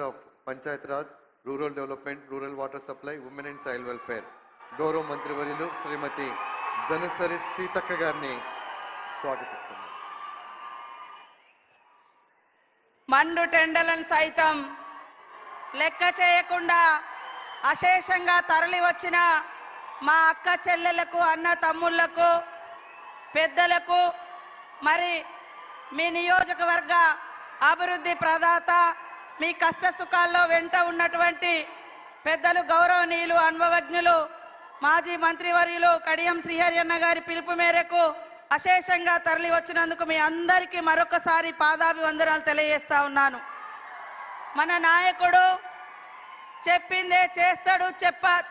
of Panchayat Raj, Rural Development, Rural Water Supply, Women and Child Welfare, గౌరవ మంత్రివర్యులు శ్రీమతి ధనసరి సీతక్క గారిని స్వాగతిస్తున్నాను. మండు టెండలను సైతం లెక్క చేయకుండా అశేషంగా తరలి వచ్చిన మా అక్క చెల్లెలకు, అన్న తమ్ముళ్లకు, పెద్దలకు, మరి మీ నియోజకవర్గ అభివృద్ధి ప్రదాత, మీ కష్ట సుఖాల్లో వెంట ఉన్నటువంటి పెద్దలు, గౌరవనీయులు, అనుభవజ్ఞులు, మాజీ మంత్రివర్యులు కడియం శ్రీహరి అన్న గారి పిలుపు మేరకు అశేషంగా తరలి వచ్చినందుకు మీ అందరికీ మరొకసారి పాదాభివందనాలు తెలియజేస్తా ఉన్నాను. మన నాయకుడు చెప్పిందే చేస్తాడు,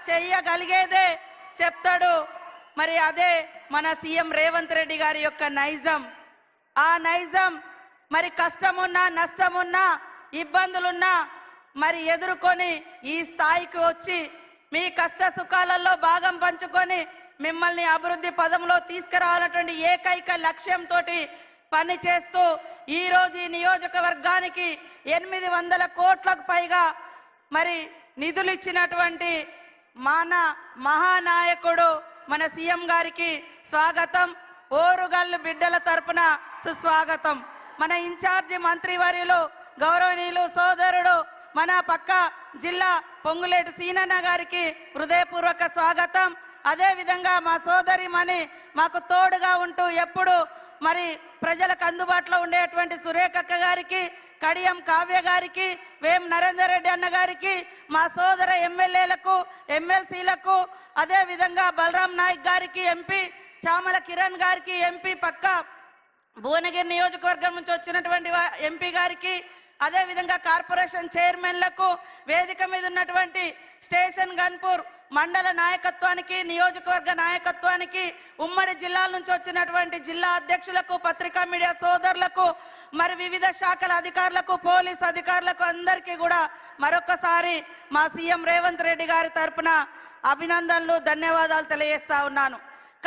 చెయ్యగలిగేదే చెప్తాడు. మరి అదే మన సీఎం రేవంత్ రెడ్డి గారి యొక్క నైజం. ఆ నైజం మరి కష్టమున్నా, నష్టమున్నా, ఇబ్బందులున్నా మరి ఎదుర్కొని ఈ స్థాయికి వచ్చి మీ కష్ట సుఖాలలో భాగం పంచుకొని మిమ్మల్ని అభివృద్ధి పదంలో తీసుకురావాలన్నటువంటి ఏకైక లక్ష్యంతో పని చేస్తూ ఈరోజు ఈ నియోజకవర్గానికి 800 కోట్లకు పైగా మరి నిధులు ఇచ్చినటువంటి మన మహానాయకుడు మన సీఎం గారికి స్వాగతం. ఓరుగల్లు బిడ్డల తరపున సుస్వాగతం. మన ఇన్ఛార్జి మంత్రివర్యులు గౌరవనీయులు సోదరుడు మన పక్క జిల్లా పొంగులేటి సీనన్న గారికి హృదయపూర్వక స్వాగతం. అదేవిధంగా మా సోదరి మని మాకు తోడుగా ఉంటూ ఎప్పుడు మరి ప్రజలకు అందుబాటులో ఉండేటువంటి సురేఖక్క గారికి, కడియం కావ్య గారికి, వేం నరేందర్ రెడ్డి అన్న గారికి, మా సోదర ఎమ్మెల్యేలకు, ఎమ్మెల్సీలకు, అదేవిధంగా బలరాం నాయక్ గారికి, ఎంపీ చామల కిరణ్ గారికి, ఎంపీ పక్క భువనగిరి నియోజకవర్గం నుంచి వచ్చినటువంటి ఎంపీ గారికి, అదేవిధంగా కార్పొరేషన్ చైర్మన్లకు, వేదిక మీద ఉన్నటువంటి స్టేషన్ గన్పూర్ మండల నాయకత్వానికి, నియోజకవర్గ నాయకత్వానికి, ఉమ్మడి జిల్లాల నుంచి వచ్చినటువంటి జిల్లా అధ్యక్షులకు, పత్రికా మీడియా సోదరులకు, మరి వివిధ శాఖల అధికారులకు, పోలీస్ అధికారులకు అందరికీ కూడా మరొకసారి మా సీఎం రేవంత్ రెడ్డి గారి తరపున అభినందనలు, ధన్యవాదాలు తెలియజేస్తా ఉన్నాను.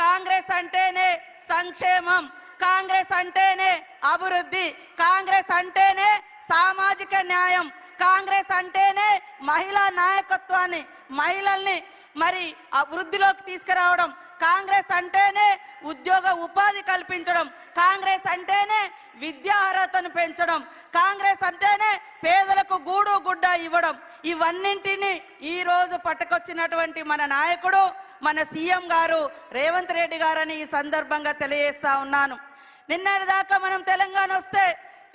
కాంగ్రెస్ అంటేనే సంక్షేమం, కాంగ్రెస్ అంటేనే అభివృద్ధి, కాంగ్రెస్ అంటేనే సామాజిక న్యాయం, కాంగ్రెస్ అంటేనే మహిళా నాయకత్వాన్ని, మహిళల్ని మరి అభివృద్ధిలోకి తీసుకురావడం, కాంగ్రెస్ అంటేనే ఉద్యోగ ఉపాధి కల్పించడం, కాంగ్రెస్ అంటేనే విద్యా అర్హతను పెంచడం, కాంగ్రెస్ అంటేనే పేదలకు గూడు గుడ్డ ఇవ్వడం. ఇవన్నింటినీ ఈరోజు పట్టుకొచ్చినటువంటి మన నాయకుడు మన సీఎం గారు రేవంత్ రెడ్డి గారని ఈ సందర్భంగా తెలియజేస్తా ఉన్నాను. నిన్నటిదాకా మనం తెలంగాణ వస్తే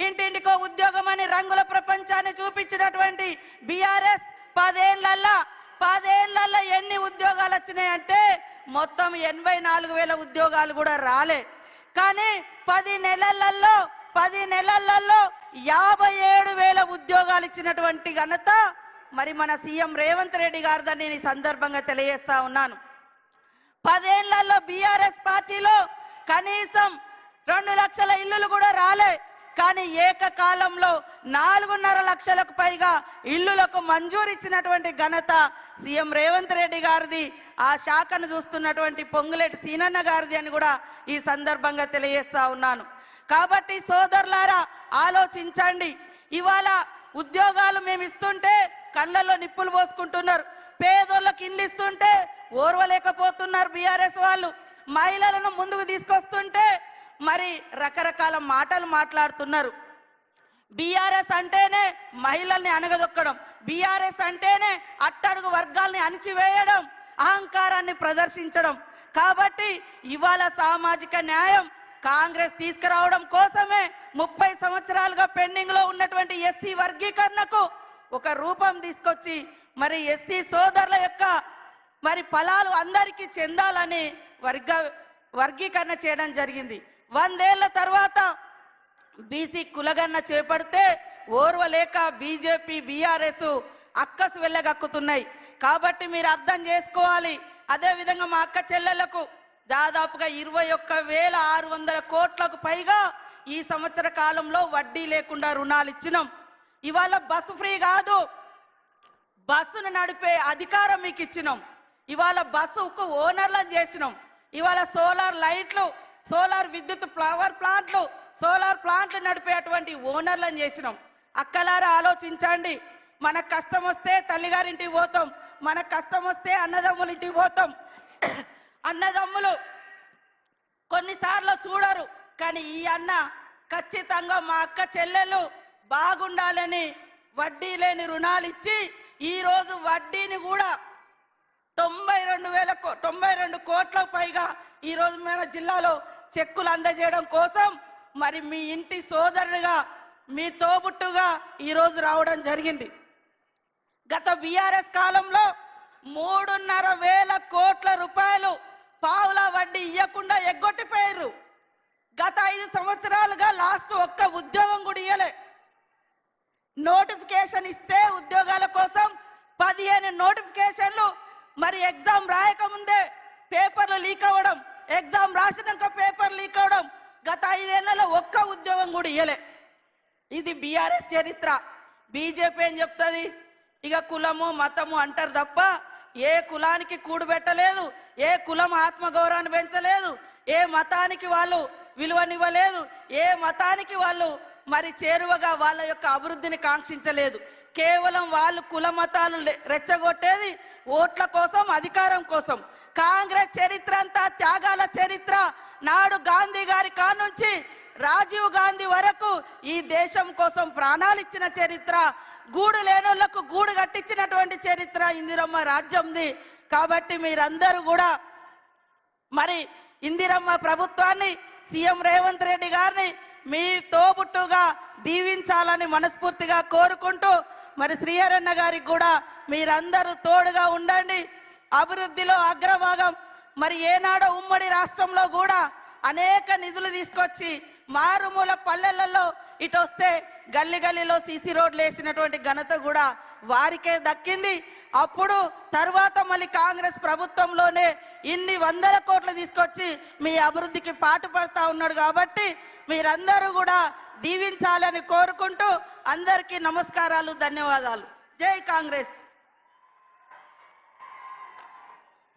ఇంటింటికో ఉద్యోగం అని రంగుల ప్రపంచాన్ని చూపించినటువంటి బీఆర్ఎస్ 10 ఏళ్లలో ఎన్ని ఉద్యోగాలు వచ్చినాయంటే మొత్తం 84,000 ఉద్యోగాలు కూడా రాలే. కానీ 10 నెలలలో 57,000 ఉద్యోగాలు ఇచ్చినటువంటి ఘనత మరి మన సీఎం రేవంత్ రెడ్డి గారిదని ఈ సందర్భంగా తెలియజేస్తా ఉన్నాను. 10 ఏళ్లలో బీఆర్ఎస్ పార్టీలో కనీసం 2 లక్షల ఇల్లులు కూడా రాలే. కానీ ఏకకాలంలో 4.5 లక్షలకు పైగా ఇల్లులకు మంజూరు ఇచ్చినటువంటి ఘనత సీఎం రేవంత్ రెడ్డి గారిది, ఆ శాఖను చూస్తున్నటువంటి పొంగులేటి సీనన్న గారిది అని కూడా ఈ సందర్భంగా తెలియజేస్తా ఉన్నాను. కాబట్టి సోదరులారా ఆలోచించండి. ఇవాళ ఉద్యోగాలు మేము ఇస్తుంటే కళ్ళల్లో నిప్పులు పోసుకుంటున్నారు, పేదోళ్ళకి ఇల్లు ఇస్తుంటే ఓర్వలేకపోతున్నారు బీఆర్ఎస్ వాళ్ళు, మహిళలను ముందుకు తీసుకొస్తుంటే మరి రకరకాల మాటలు మాట్లాడుతున్నారు. బీఆర్ఎస్ అంటేనే మహిళల్ని అణగదొక్కడం, బీఆర్ఎస్ అంటేనే అట్టడుగు వర్గాల్ని అణిచివేయడం, అహంకారాన్ని ప్రదర్శించడం. కాబట్టి ఇవాళ సామాజిక న్యాయం కాంగ్రెస్ తీసుకురావడం కోసమే 30 సంవత్సరాలుగా పెండింగ్ లో ఉన్నటువంటి ఎస్సీ వర్గీకరణకు ఒక రూపం తీసుకొచ్చి మరి ఎస్సీ సోదరుల యొక్క మరి ఫలాలు అందరికీ చెందాలని వర్గీకరణ చేయడం జరిగింది. 100 ఏళ్ల తర్వాత బీసీ కులగన్న చేపడితే ఓర్వలేక బీజేపీ, బీఆర్ఎస్ అక్కసు వెళ్ళగక్కుతున్నాయి. కాబట్టి మీరు అర్థం చేసుకోవాలి. అదేవిధంగా మా అక్క చెల్లెళ్లకు దాదాపుగా 21,600 కోట్లకు పైగా ఈ సంవత్సర కాలంలో వడ్డీ లేకుండా రుణాలు ఇచ్చినాం. ఇవాళ బస్సు ఫ్రీ కాదు, బస్సును నడిపే అధికారం మీకు ఇచ్చినాం. ఇవాళ బస్సుకు ఓనర్లను చేసినాం. ఇవాళ సోలార్ లైట్లు, సోలార్ విద్యుత్ పవర్ ప్లాంట్లు, సోలార్ ప్లాంట్లు నడిపేటువంటి ఓనర్లను చేసినాం. అక్కలారా ఆలోచించండి. మన కష్టం వస్తే తల్లిగారింటికి పోతాం, మన కష్టం వస్తే అన్నదమ్ముల ఇంటికి పోతాం. అన్నదమ్ములు కొన్నిసార్లు చూడరు, కానీ ఈ అన్న ఖచ్చితంగా మా అక్క చెల్లెలు బాగుండాలని వడ్డీ లేని రుణాలు ఇచ్చి ఈరోజు వడ్డీని కూడా 92 కోట్లకు పైగా ఈరోజు మన జిల్లాలో చెక్కులు అందజేయడం కోసం మరి మీ ఇంటి సోదరుడిగా మీ తోబుట్టుగా ఈరోజు రావడం జరిగింది. గత బీఆర్ఎస్ కాలంలో 3,500 కోట్ల రూపాయలు పావుల వడ్డీ ఇవ్వకుండా ఎగ్గొట్టిపోయారు. గత 5 సంవత్సరాలుగా లాస్ట్ ఒక్క ఉద్యోగం కూడా ఇవ్వలే. నోటిఫికేషన్ ఇస్తే ఉద్యోగాల కోసం 15 నోటిఫికేషన్లు, మరి ఎగ్జామ్ రాయకముందే పేపర్లు లీక్ అవ్వడం, ఎగ్జామ్ రాసినాక పేపర్ లీక్ అవ్వడం, గత 5 ఏళ్లలో ఒక్క ఉద్యోగం కూడా ఇవ్వలే. ఇది బీఆర్ఎస్ చరిత్ర. బీజేపీ ఏం చెప్తుంది, ఇక కులము మతము అంటారు తప్ప ఏ కులానికి కూడుబెట్టలేదు, ఏ కులం ఆత్మగౌరవాన్ని పెంచలేదు, ఏ మతానికి వాళ్ళు విలువనివ్వలేదు, ఏ మతానికి వాళ్ళు మరి చేరువగా వాళ్ళ యొక్క అభివృద్ధిని కాంక్షించలేదు. కేవలం వాళ్ళు కుల మతాలు రెచ్చగొట్టేది ఓట్ల కోసం, అధికారం కోసం. కాంగ్రెస్ చరిత్ర అంతా త్యాగాల చరిత్ర. నాడు గాంధీ గారి కానుంచి రాజీవ్ గాంధీ వరకు ఈ దేశం కోసం ప్రాణాలు ఇచ్చిన చరిత్ర, గూడు లేనోళ్లకు గూడు కట్టించినటువంటి చరిత్ర ఇందిరమ్మ రాజ్యంది. కాబట్టి మీరందరూ కూడా మరి ఇందిరమ్మ ప్రభుత్వాన్ని, సీఎం రేవంత్ రెడ్డి గారిని మీ తోబుట్టుగా దీవించాలని మనస్ఫూర్తిగా కోరుకుంటూ, మరి శ్రీహరన్న గారికి కూడా మీరందరూ తోడుగా ఉండండి. అభివృద్ధిలో అగ్రభాగం. మరి ఏనాడో ఉమ్మడి రాష్ట్రంలో కూడా అనేక నిధులు తీసుకొచ్చి మారుమూల పల్లెలలో ఇటు వస్తే గల్లీ గల్లీలో సీసీ రోడ్లు వేసినటువంటి ఘనత కూడా వారికే దక్కింది. అప్పుడు తర్వాత మళ్ళీ కాంగ్రెస్ ప్రభుత్వంలోనే ఇన్ని 100 కోట్లు తీసుకొచ్చి మీ అభివృద్ధికి పాటుపడతా ఉన్నాడు. కాబట్టి మీరందరూ కూడా దీవించాలని కోరుకుంటూ అందరికీ నమస్కారాలు, ధన్యవాదాలు. జై కాంగ్రెస్.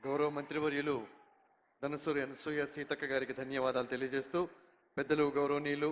గౌరవ మంత్రివర్యులు ధనసూరి అనసూయ సీతక్క గారికి ధన్యవాదాలు తెలియజేస్తూ పెద్దలు గౌరవనీయులు